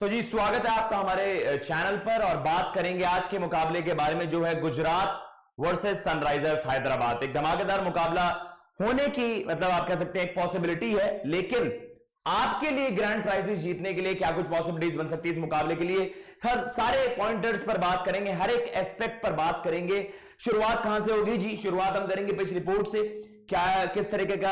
तो जी स्वागत है आपका हमारे चैनल पर और बात करेंगे आज के मुकाबले के बारे में जो है गुजरात वर्सेस सनराइजर्स हैदराबाद। एक धमाकेदार मुकाबला होने की मतलब आप कह सकते हैं एक पॉसिबिलिटी है, लेकिन आपके लिए ग्रैंड प्राइजेस जीतने के लिए क्या कुछ पॉसिबिलिटीज बन सकती है इस मुकाबले के लिए, हर सारे पॉइंटर्स पर बात करेंगे, हर एक एस्पेक्ट पर बात करेंगे। शुरुआत कहां से होगी जी? शुरुआत हम करेंगे पिच रिपोर्ट से। क्या किस तरीके का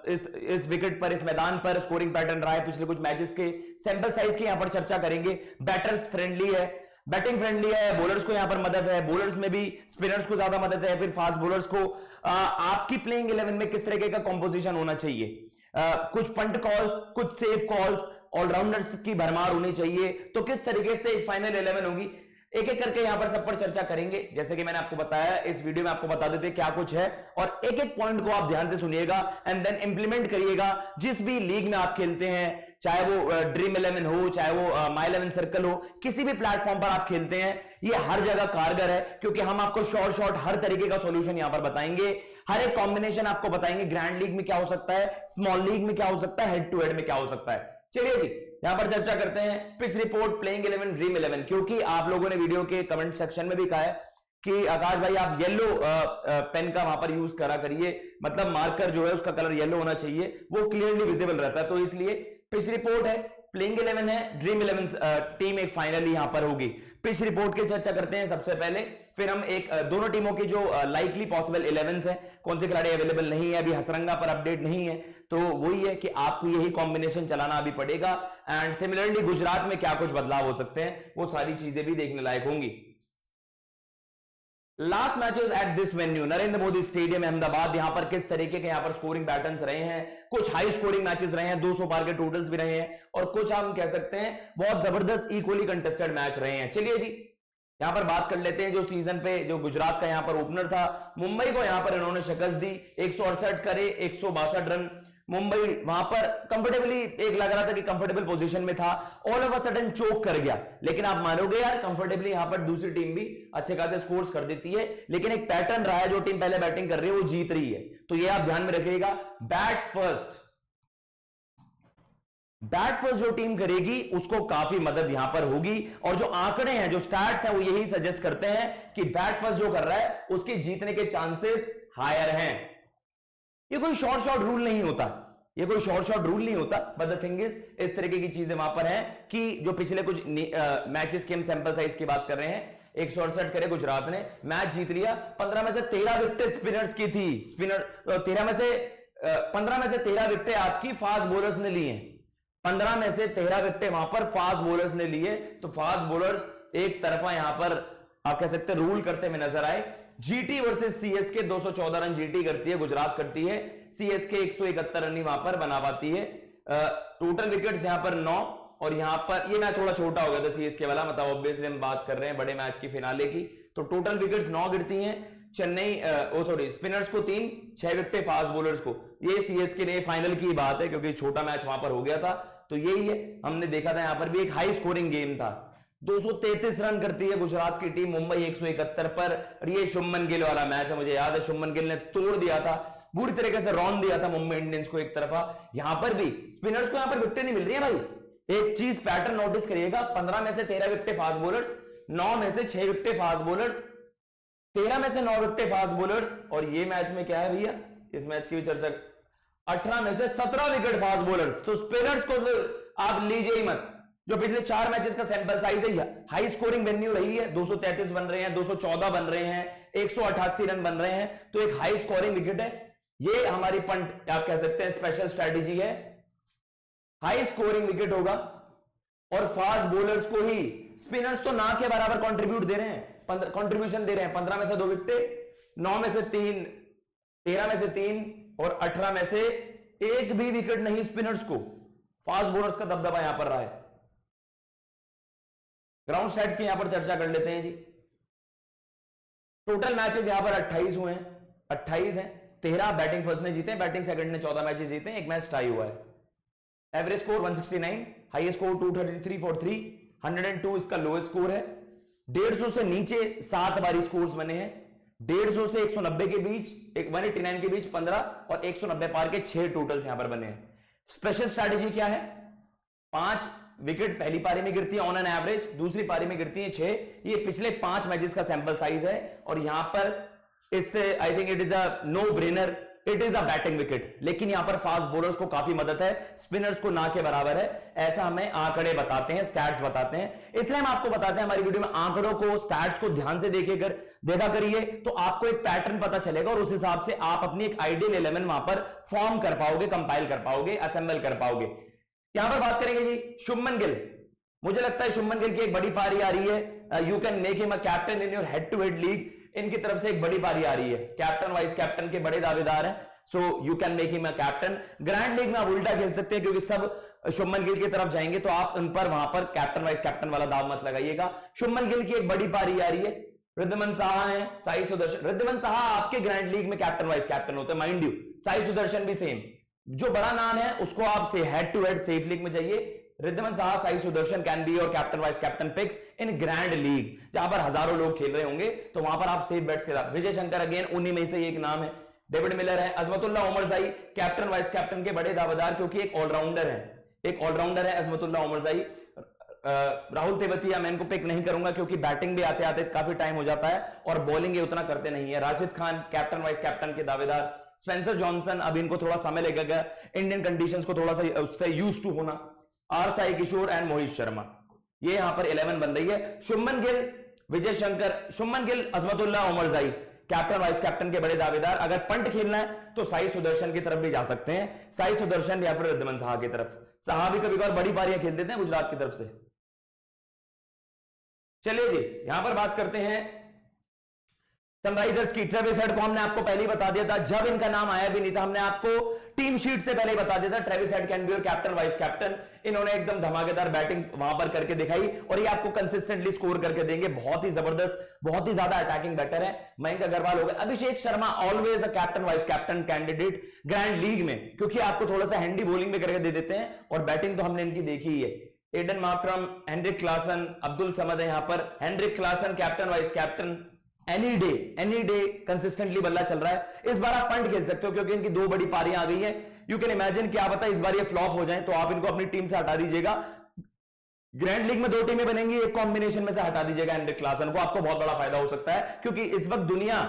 इस विकेट पर, इस मैदान पर स्कोरिंग पैटर्न रहा है पिछले कुछ मैचेस के, सैंपल साइज की यहां पर चर्चा करेंगे। बैटर्स फ्रेंडली है, बैटिंग फ्रेंडली है, बॉलर्स को यहां पर मदद है, बॉलर्स में भी स्पिनर्स को ज्यादा मदद है, फिर फास्ट बॉलर्स को आपकी प्लेइंग 11 में किस तरीके का कॉम्पोजिशन होना चाहिए, कुछ पंट कॉल्स, कुछ सेफ कॉल्स, ऑलराउंडर्स की भरमार होनी चाहिए। तो किस तरीके से फाइनल 11 होगी एक एक करके यहां पर सब पर चर्चा करेंगे। जैसे कि मैंने आपको बताया, इस वीडियो में आपको बता देते क्या कुछ है और एक एक पॉइंट को आप ध्यान से सुनिएगा एंड देन इंप्लीमेंट करिएगा। जिस भी लीग में आप खेलते हैं, चाहे वो ड्रीम 11 हो, चाहे वो माई 11 सर्कल हो, किसी भी प्लेटफॉर्म पर आप खेलते हैं, ये हर जगह कारगर है, क्योंकि हम आपको शॉर्ट हर तरीके का सॉल्यूशन यहां पर बताएंगे, हर एक कॉम्बिनेशन आपको बताएंगे। ग्रैंड लीग में क्या हो सकता है, स्मॉल लीग में क्या हो सकता है, हेड टू हेड में क्या हो सकता है। चलिए जी यहां पर चर्चा करते हैं पिच रिपोर्ट, प्लेइंग 11, ड्रीम 11। क्योंकि आप लोगों ने वीडियो के कमेंट सेक्शन में भी कहा है कि आकाश भाई आप येलो पेन का वहां पर यूज करा करिए, मतलब मार्कर जो है उसका कलर येलो होना चाहिए, वो क्लियरली विजिबल रहता है। तो इसलिए पिच रिपोर्ट है, प्लेइंग 11 है, ड्रीम 11 टीम एक फाइनली यहां पर होगी। पिच रिपोर्ट की चर्चा करते हैं सबसे पहले, फिर हम एक दोनों टीमों की जो लाइकली पॉसिबल 11 है, कौन से खिलाड़ी अवेलेबल नहीं है, अभी हसरंगा पर अपडेट नहीं है, तो वही है कि आपको यही कॉम्बिनेशन चलाना अभी पड़ेगा। एंड सिमिलरली गुजरात में क्या कुछ बदलाव हो सकते हैं, वो सारी चीजें भी देखने लायक होंगी। Last matches at this venue, Narendra Modi stadium Ahmedabad, यहां पर किस तरीके के यहां पर स्कोरिंग पैटर्न्स रहे हैं। कुछ हाई स्कोरिंग मैचेस रहे हैं, 200 पार के टोटल्स भी रहे हैं, और कुछ हम कह सकते हैं बहुत जबरदस्त इक्वली कंटेस्टेड मैच रहे हैं। चलिए जी यहां पर बात कर लेते हैं जो सीजन पे जो गुजरात का यहां पर ओपनर था, मुंबई को यहां पर इन्होंने शिकस्त दी, 168 करे, 162 रन। मुंबई वहां पर कंफर्टेबली, एक लग रहा था कि कंफर्टेबल पोजीशन में था, ऑल ऑफ अ सडन चोक कर गया। लेकिन आप मानोगे यार, कंफर्टेबली यहां पर दूसरी टीम भी अच्छे खासे स्कोर्स कर देती है, लेकिन एक पैटर्न रहा है, जो टीम पहले बैटिंग कर रही है वो जीत रही है। तो ये आप ध्यान में रखिएगा, बैट फर्स्ट जो टीम करेगी उसको काफी मदद यहां पर होगी। और जो आंकड़े हैं, जो स्टैट्स हैं, वो यही सजेस्ट करते हैं कि बैट फर्स्ट जो कर रहा है उसके जीतने के चांसेस हायर हैं। ये कोई शॉर्ट रूल नहीं होता, ये कोई शॉर्ट रूल नहीं होता, बट द थिंग इज इस तरीके की चीजें वहां पर हैं कि जो पिछले कुछ मैचेस के हम सैंपल साइज की बात कर रहे हैं, 168 करे गुजरात ने, मैच जीत लिया। 15 में से 13 विकेटें स्पिनर्स की थी, 15 में से 13 विकेटें आपकी फास्ट बॉलर्स ने ली हैं, 15 में से 13 विकेटें वहां पर फास्ट बॉलर्स ने लिए। तो फास्ट बॉलर्स एक तरफा यहां पर आप कह सकते हैं रूल करते हुए नजर आए। GT versus CSK, 214 run GT करती है, गुजरात करती है, सीएसके 171 रन ही वहां पर बना पाती है। टोटल विकेट्स यहां पर 9, और यहां पर ये मैच थोड़ा छोटा हो गया था सीएसके वाला, मतलब ऑब्वियसली हम बात कर रहे हैं बड़े मैच की फिनाले की, तो टोटल विकेट्स 9 गिरती हैं। चेन्नई स्पिनर्स को 3, 6 विकेटें फास्ट बॉलर्स को। ये सीएसके ने फाइनल की बात है, क्योंकि छोटा मैच वहां पर हो गया था, तो यही है, हमने देखा था यहां पर भी एक हाई स्कोरिंग गेम था। 233 रन करती है गुजरात की टीम, मुंबई 171 पर। ये शुभमन गिल वाला मैच है, मुझे याद है शुभमन गिल ने तोड़ दिया था, बुरी तरीके से रौन दिया था मुंबई इंडियंस को एक तरफा। यहां पर भी स्पिनर्स को यहां पर विकेटें नहीं मिल रही है भाई। एक चीज पैटर्न नोटिस करिएगा, 15 में से 13 विकेटें फास्ट बॉलर्स, 9 में से 6 विकेटें फास्ट बॉलर्स, 13 में से 9 विकेटें फास्ट बॉलर्स। और ये मैच में क्या है भैया, इस मैच की भी चर्चा, 18 में से 17 विकेट फास्ट बॉलर्स। तो स्पिनर्स को आप लीजिए ही मत। जो पिछले 4 मैचेस का सैंपल साइज है, हाई स्कोरिंग वेन्यू रही है, 233 बन रहे हैं, 214 बन रहे हैं, 188 रन बन रहे हैं, तो एक हाई स्कोरिंग विकेट है। ये हमारी पंट आप कह सकते हैं स्पेशल स्ट्रेटेजी है, हाई स्कोरिंग विकेट होगा और फास्ट बॉलर्स को ही, स्पिनर्स तो ना के बराबर कंट्रीब्यूट दे रहे हैं, कंट्रीब्यूशन दे रहे हैं। 15 में से 2 विकेट, 9 में से 3, 13 में से 3 और 18 में से एक भी विकेट नहीं स्पिनर्स को। फास्ट बॉलर्स का दबदबा यहां पर रहा है। ग्राउंड स्टैट्स की यहां पर चर्चा कर लेते हैं जी। टोटल मैचेस यहां पर 28 हुए हैं, 28 हैं, 13 बैटिंग फर्स्ट ने जीते, बैटिंग सेकंड ने 14 मैचेस जीते, एक मैच टाई हुआ है। Average score 169, highest score 233 for 3, 102 इसका लोएस्ट स्कोर है। 150 से नीचे 7 बारी स्कोर्स बने हैं, 150 से 190 के बीच, 189 के बीच 15 और 190 पार के 6 टोटल्स यहां पर बने हैं। स्पेशल स्ट्रैटेजी क्या है? 5 विकेट पहली पारी में गिरती है ऑन एन एवरेज, दूसरी पारी में गिरती है 6। ये पिछले 5 मैचेस का सैंपल साइज है और यहां पर इससे I think it is a no brainer, it is a batting wicket. लेकिन यहां पर फास्ट बॉलर्स को काफी मदद है, स्पिनर्स को ना के बराबर है, ऐसा हमें आंकड़े बताते हैं, स्टैट्स बताते हैं। इसलिए हम आपको बताते हैं हमारी वीडियो में आंकड़ों को, स्टैट्स को ध्यान से देखा करिए, तो आपको एक पैटर्न पता चलेगा और उस हिसाब से आप अपनी एक आइडियल 11 वहां पर फॉर्म कर पाओगे, कंपाइल कर पाओगे, असेंबल कर पाओगे। यहां पर बात करेंगे जी शुभमन गिल। मुझे लगता है शुभमन गिल की एक बड़ी पारी आ रही है, you can make him a captain in your head to head league. इनकी तरफ से एक बड़ी पारी आ रही है, कैप्टन वाइस कैप्टन के बड़े दावेदार हैं, so you can make him a captain. Grand league में आप उल्टा खेल सकते हैं क्योंकि सब शुभमन गिल की तरफ जाएंगे, तो आप उन पर वहां पर कैप्टन वाइस कैप्टन वाला दाव मत लगाइएगा। शुभमन गिल की एक बड़ी पारी आ रही है, रिद्धिमान साहा है, साई सुदर्शन। रिद्धिमान साहा आपके ग्रैंड लीग में कैप्टन वाइस कैप्टन होते हैं माइंड यू, साई सुदर्शन भी सेम। जो बड़ा नाम है उसको आप से head to head safe league में जाइए। रिद्धिमान साहा, साई सुदर्शन कैन बी और captain vice captain picks in grand league, जहां पर हजारों लोग खेल रहे होंगे, तो वहां पर आप सेफ बेट्स के साथ। विजय शंकर अगेन उन्हीं में से एक नाम है, डेविड मिलर है, Azmatullah Omarzai captain vice captain के बड़े दावेदार, क्योंकि एक ऑलराउंडर है अजमतुल्ला उमरजाई। राहुल तेवतिया मैं इनको पिक नहीं करूंगा क्योंकि बैटिंग भी आते आते काफी टाइम हो जाता है और बॉलिंग ये उतना करते नहीं है। Rashid Khan captain vice captain के दावेदार। स्पेंसर जॉनसन, अभी इनको थोड़ा समय लगेगा इंडियन कंडीशंस को थोड़ा सा उससे यूज टू होना। आर साई किशोर एंड मोहित शर्मा, ये यहां पर 11 बन रही है। Shubman Gill, Vijay Shankar, Shubman Gill, Azmatullah Omarzai captain vice captain के बड़े दावेदार। अगर पंट खेलना है तो साई सुदर्शन की तरफ भी जा सकते हैं, साई सुदर्शन या फिर रिद्धिमान साहा की तरफ। साहा भी कभी कभार बड़ी पारियां खेल देते हैं गुजरात की तरफ से। चलिए जी यहां पर बात करते हैं सनराइजर्स की। ट्रेविस हेड को हमने आपको पहले ही बता दिया था, जब इनका नाम आया भी नहीं था हमने आपको टीम शीट से पहले ही बता दिया था Travis head can be your captain vice captain. इन्होंने एकदम धमाकेदार बैटिंग वहां पर करके दिखाई और ये आपको कंसिस्टेंटली स्कोर करके देंगे। बहुत ही जबरदस्त, बहुत ही ज्यादा अटैकिंग बैटर है। मयंक अग्रवाल हो गए, Abhishek Sharma always a captain vice captain candidate grand league में, क्योंकि आपको थोड़ा सा हैंडी बॉलिंग भी करके दे देते हैं और बैटिंग तो हमने इनकी देखी ही है। Aiden Markram, Heinrich Klaasen, Abdul Samad है यहां पर। Heinrich Klaasen captain vice captain, any day consistently बल्ला चल रहा है। इस बार आप पंट खेल सकते हो क्योंकि इनकी 2 बड़ी पारियां आ गई हैं। यू कैन इमेजिन क्या पता इस बार ये फ्लॉप हो जाए तो आप इनको अपनी टीम से हटा दीजिएगा। ग्रैंड लीग में 2 टीमें बनेंगी, एक कॉम्बिनेशन में से हटा दीजिएगा हेनरिक क्लासन को, आपको बहुत बड़ा फायदा हो सकता है क्योंकि इस वक्त दुनिया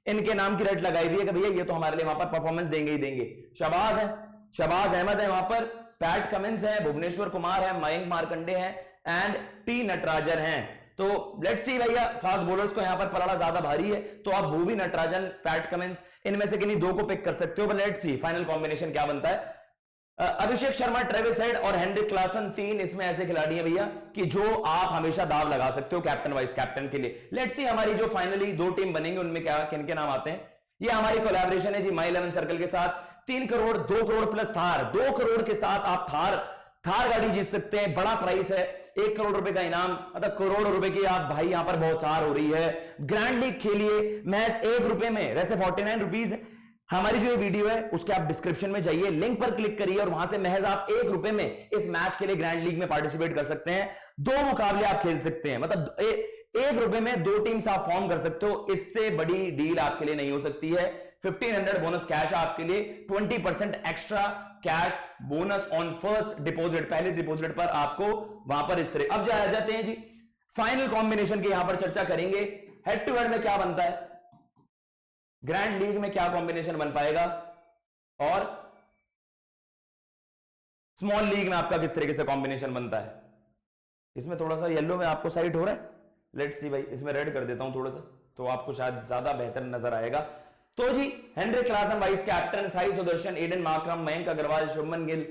इनके नाम की रट लगाई हुई है कि भैया ये तो हमारे लिए वहां पर परफॉर्मेंस देंगे ही देंगे। शहबाज है, शहबाज अहमद है वहां पर, पैट कमिंस है, भुवनेश्वर कुमार है, मयंक मार्कंडे हैं एंड टी नटराजन हैं। तो लेट्स सी भैया, फास्ट बॉलर्स को यहां पर पड़ाना ज्यादा भारी है तो आप भूवी नटराजन, पैट कमिंस, इनमें से किन्हीं 2 को पिक कर सकते हो। But let's see final combination क्या बनता है। अभिषेक शर्मा, ट्रेविस हेड और हेनरिक क्लासन, 3 इसमें ऐसे खिलाड़ी हैं भैया कि जो आप हमेशा दाव लगा सकते हो कैप्टन वाइस कैप्टन के लिए। लेट्स सी हमारी जो फाइनली 2 टीम बनेंगे उनमें क्या किन के नाम आते हैं। ये हमारी कोलैबोरेशन है जी माई 11 सर्कल के साथ। 3 करोड़, 2 करोड़ प्लस थार, 2 करोड़ के साथ आप थार गाड़ी जीत सकते हैं। बड़ा प्राइस है, 1 करोड़ रुपए का इनाम, मतलब करोड़ रुपए की आप भाई यहां पर बौछार हो रही है। ग्रैंड लीग खेलिए महज 1 रुपए में, वैसे 49 रुपीज। हमारी जो वीडियो है उसके आप डिस्क्रिप्शन में जाइए, लिंक पर क्लिक करिए और वहां से महज आप 1 रुपए में इस मैच के लिए ग्रैंड लीग में पार्टिसिपेट कर सकते हैं। 2 मुकाबले आप खेल सकते हैं, मतलब 1 रुपए में 2 टीम्स आप फॉर्म कर सकते हो। इससे बड़ी डील आपके लिए नहीं हो सकती है। 1500 बोनस कैश आपके लिए, 20% extra cash bonus on first deposit, पहले डिपॉजिट पर आपको वहां पर इस तरह। अब आ जाते हैं जी फाइनल कॉम्बिनेशन की, यहां पर चर्चा करेंगे। हेड टू हेड में क्या बनता है, ग्रैंड लीग में क्या कॉम्बिनेशन बन पाएगा और स्मॉल लीग में आपका किस तरीके से कॉम्बिनेशन बनता है। इसमें थोड़ा सा येलो में आपको साइट हो रहा है, लेट्स सी भाई इसमें रेड कर देता हूं थोड़ा सा तो आपको शायद ज्यादा बेहतर नजर आएगा। तो जी Heinrich Klaasen vice captain, Sai Sudharsan, Aiden Markram, Mayank Agarwal, Shubman Gill,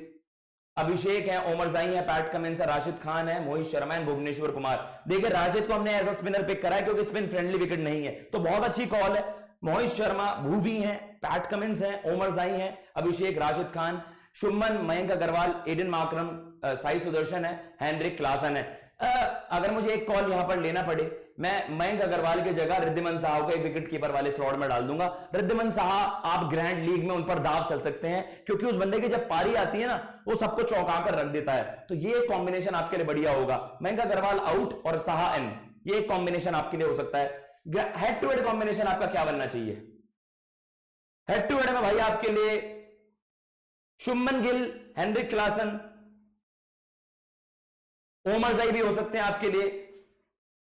Abhishek है, ओमरजाई है, पैट कमिंस है, राशिद खान है, मोहित शर्मा है, भुवनेश्वर कुमार। देखिए राशिद को हमने एज अ स्पिनर पिक करा है क्योंकि स्पिन फ्रेंडली विकेट नहीं है, तो बहुत अच्छी कॉल है। मोहित शर्मा, भूवी है, पैट कमिंस है, ओमरजाई है, अभिषेक, राशिद खान, शुभमन, मयंक अग्रवाल, एडन मार्करम, साई सुदर्शन है, हेनरिक क्लासन है। अगर मुझे एक कॉल यहां पर लेना पड़े, मैं मयंक अग्रवाल की जगह रिद्धिमान साहा को एक विकेट कीपर वाले स्लॉट में डाल दूंगा। रिद्धिमान साहा आप ग्रैंड लीग में उन पर दाव चल सकते हैं क्योंकि उस बंदे की जब पारी आती है ना वो सबको चौंका कर रख देता है। तो ये कॉम्बिनेशन आपके लिए बढ़िया होगा, मयंक अग्रवाल आउट और साहा इन, ये कॉम्बिनेशन आपके लिए हो सकता है। हेड टू हेड कॉम्बिनेशन आपका क्या बनना चाहिए। हेड टू हेड में भाई आपके लिए शुभमन गिल, हेनरिक क्लासन, ओमरजाई भी हो सकते हैं आपके लिए,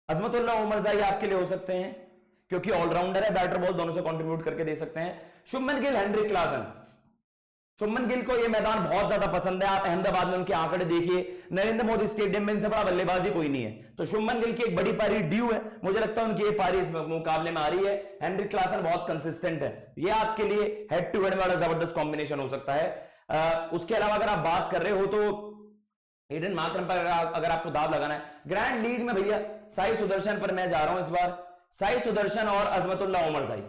अजमतुल्लाह ओमरजाई आपके लिए हो सकते हैं क्योंकि ऑलराउंडर है, बैटर बॉल दोनों से कंट्रीब्यूट करके दे सकते हैं। Shubman Gill, Heinrich Klaasen. शुभमन गिल को यह मैदान बहुत ज्यादा पसंद है, आप अहमदाबाद में उनके आंकड़े देखिए, नरेंद्र मोदी स्टेडियम में इनसे बड़ा बल्लेबाजी कोई नहीं है। तो शुभमन गिल की एक बड़ी पारी ड्यू है, मुझे लगता है उनकी एक पारी इस मुकाबले में आ रही है। हेनरिक क्लासन बहुत कंसिस्टेंट है, यह आपके लिए हेड टू हेड वाला जबरदस्त कॉम्बिनेशन हो सकता है। उसके अलावा अगर आप बात कर रहे हो तो एडन मार्करम पर अगर आपको दाव लगाना है, ग्रैंड लीग में भैया साई सुदर्शन पर मैं जा रहा हूं इस बार, साई सुदर्शन और अजमतुल्लाह ओमरजाई।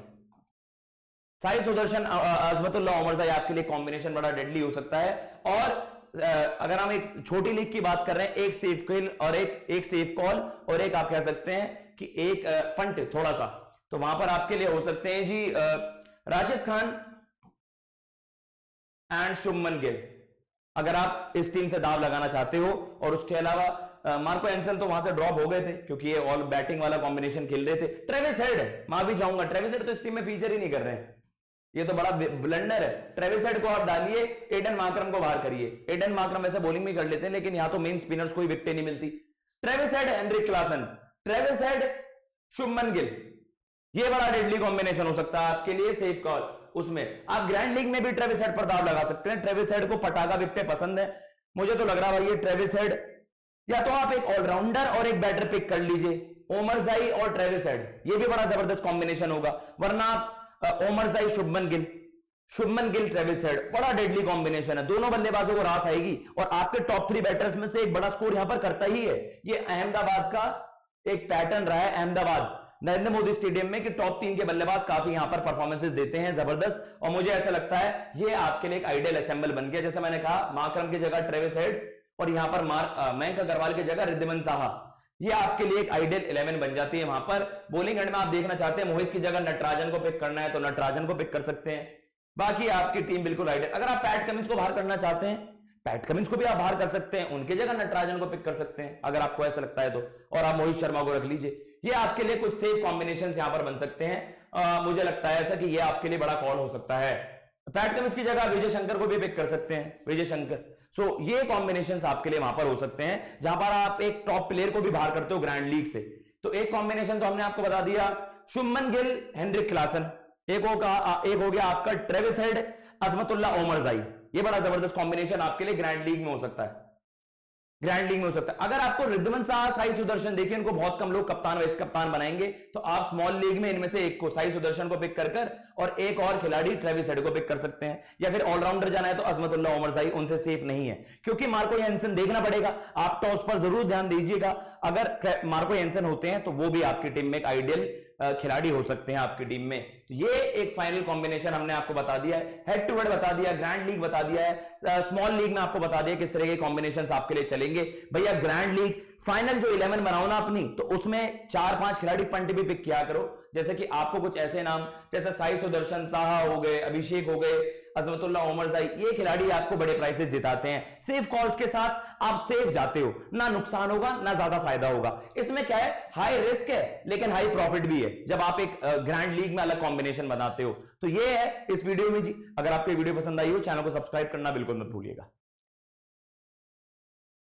साई सुदर्शन अजमतुल्लाह ओमरजाई आपके लिए कॉम्बिनेशन बड़ा डेडली हो सकता है। और अगर हम एक छोटी लीग की बात कर रहे हैं, एक सेफ किल और एक सेफ कॉल और एक आप कह सकते हैं कि एक पंट थोड़ा सा, तो वहां पर आपके लिए हो सकते हैं जी राशिद खान एंड शुभमन गिल, अगर आप इस टीम से दाव लगाना चाहते हो। और उसके अलावा मार्को एंसल तो वहां से ड्रॉप हो गए थे क्योंकि ये ऑल बैटिंग वाला कॉम्बिनेशन खेल रहे थे। ट्रेविस हेड मैं भी जाऊंगा, ट्रेविस हेड तो इस टीम में फीचर ही नहीं कर रहे हैं, ये तो बड़ा ब्लंडर है। ट्रेविस हेड को आप डालिए, एडन मार्करम को बाहर करिए। एडन मार्करम वैसे बॉलिंग भी कर लेते हैं लेकिन यहां तो मेन स्पिनर्स को ही विकेट नहीं मिलती। Travis Head, Heinrich Klaasen, Travis Head, Shubman Gill, ये बड़ा डेडली कॉम्बिनेशन हो सकता है आपके लिए। सेफ कॉल, उसमें आप ग्रैंड लीग में भी ट्रेविस हेड पर दाव लगा सकते हैं। ट्रेविस हेड को पटाखा विकेटें पसंद है, मुझे तो लग रहा है भाई ये ट्रेविस हेड, या तो आप एक ऑलराउंडर और एक बैटर पिक कर लीजिए, ओमरजाई और ट्रेविस हेड, ये भी बड़ा जबरदस्त कॉम्बिनेशन होगा। वरना आप ओमरजाई शुभमन गिल, शुभमन गिल ट्रेविस हेड, बड़ा डेडली कॉम्बिनेशन है। दोनों बल्लेबाजों को रास आएगी और आपके टॉप 3 बैटर्स में से एक बड़ा स्कोर यहां पर करता ही है। ये अहमदाबाद का एक पैटर्न रहा है, अहमदाबाद नरेंद्र मोदी स्टेडियम में, कि टॉप 3 के बल्लेबाज काफी यहां पर परफॉर्मेंसेस देते हैं जबरदस्त। और मुझे ऐसा लगता है ये आपके लिए एक आइडियल असेंबल बन गया। जैसे मैंने कहा, मार्करम की जगह ट्रेविस हेड और यहां पर मयंक अग्रवाल की जगह रिद्धिमान साहा, ये आपके लिए एक आइडियल 11 बन जाती है। वहां पर बॉलिंग एंड में आप देखना चाहते हैं मोहित की जगह नटराजन को पिक करना है तो नटराजन को पिक कर सकते हैं। बाकी आपकी टीम बिल्कुल आइडियल। अगर आप पैट कमिंस को बाहर करना चाहते हैं, पैट कमिंस को भी आप बाहर कर सकते हैं, उनकी जगह नटराजन को पिक कर सकते हैं अगर आपको ऐसा लगता है तो, और आप मोहित शर्मा को रख लीजिए। ये आपके लिए कुछ सेफ कॉम्बिनेशंस यहां पर बन सकते हैं। मुझे लगता है ऐसा कि ये आपके लिए बड़ा कॉल हो सकता है। पैट कमिंस की जगह विजय शंकर को भी पिक कर सकते हैं, विजय शंकर। सो ये कॉम्बिनेशंस आपके लिए वहां पर हो सकते हैं जहां पर आप एक टॉप प्लेयर को भी बाहर करते हो ग्रैंड लीग से। तो एक कॉम्बिनेशन तो हमने आपको बता दिया, शुभमन गिल, हेनरिक क्लासन, एक हो गया आपका ट्रेविस हेड, अजमतुल्लाह ओमरजाई, ये बड़ा जबरदस्त कॉम्बिनेशन आपके लिए ग्रैंड लीग में हो सकता है, ग्रैंड लीग में हो सकता है। अगर आपको रिद्धिमान साहा, साई सुदर्शन, देखिए इनको बहुत कम लोग कप्तान वाइस कप्तान बनाएंगे, तो आप स्मॉल लीग में इनमें से एक को, साई सुदर्शन को पिक कर और एक और खिलाड़ी ट्रेविस हेड को पिक कर सकते हैं। या फिर ऑलराउंडर जाना है तो अजमतुल्लाह ओमरजाई उनसे सेफ नहीं है, क्योंकि मार्को येंसन देखना पड़ेगा, आप टॉस पर जरूर ध्यान दीजिएगा। अगर मार्को येंसन होते हैं तो वो भी आपकी टीम में एक आइडियल खिलाड़ी हो सकते हैं आपकी टीम में। तो ये एक फाइनल कॉम्बिनेशन हमने आपको बता दिया है, हेड टू हेड बता दिया, ग्रैंड लीग बता दिया है, स्मॉल लीग में आपको बता दिया किस तरह के कॉम्बिनेशंस आपके लिए चलेंगे। भैया ग्रैंड लीग फाइनल जो 11 बनाओ ना अपनी, तो उसमें 4-5 खिलाड़ी पंट भी पिक किया करो, जैसे कि आपको कुछ ऐसे नाम जैसे साई सुदर्शन, साहा हो गए, अभिषेक हो गए, अजमतुल्लाह ओमरजाई, ये खिलाड़ी आपको बड़े प्राइसेस जिताते हैं। सेफ कॉल्स के साथ आप सेफ जाते हो, ना नुकसान होगा ना ज्यादा फायदा होगा। इसमें क्या है, हाई रिस्क है लेकिन हाई प्रॉफिट भी है जब आप एक ग्रैंड लीग में अलग कॉम्बिनेशन बनाते हो। तो ये है इस वीडियो में जी। अगर आपको वीडियो पसंद आई हो, चैनल को सब्सक्राइब करना बिल्कुल मत भूलिएगा।